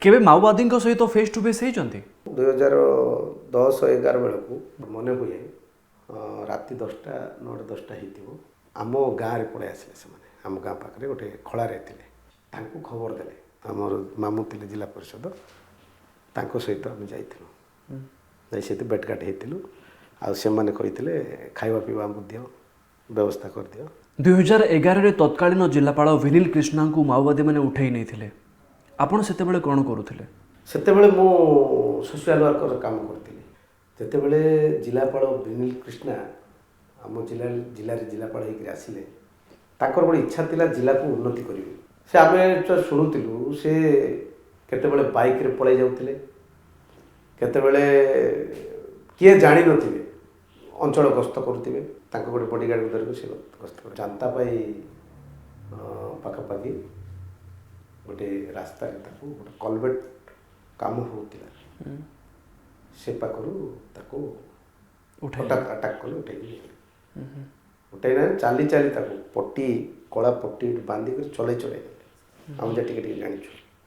केबे माओवादी सहित फेस टू फेस होती 2010-11 बेलू मन हुए राति 10टा 9टा 10टा हो आम गाँव में पड़े आसिले से आम गाँ पाखे गोटे खलारे थे खबर देले आमर मामू थे जिला परिषद सहित आम जाइए बेटघाट होती आने कही खावा पीवा दियो व्यवस्था कर दियो 2011 तत्कालीन जिलापाल विनील कृष्णा को माओवादी मैंने उठे नहीं आपण से कौन करुले सेतेबेले मु सोशल वर्कर काम करती जितेबले जिलापाल विनील कृष्णा आम जिले जिलापाल होकर आसिले ताकर बड़ी इच्छा थिला जिला को उन्नति करेंगे से आम शुणुलु से केतेबेले बाइक रे पड़े जाउथिले केतेबेले किए जानी नथिबे अंचल गस्त करुवे गोटे बॉडीगार्ड को धरिक से गस्त कर जनता पाई पाखापाखि गोटे रास्ता गोटे कलवेट काम होता से पाखु अटाक कले उठे ना चली चली पट्टी कला पट्टी बांधिक चल चल आम जा टे जानी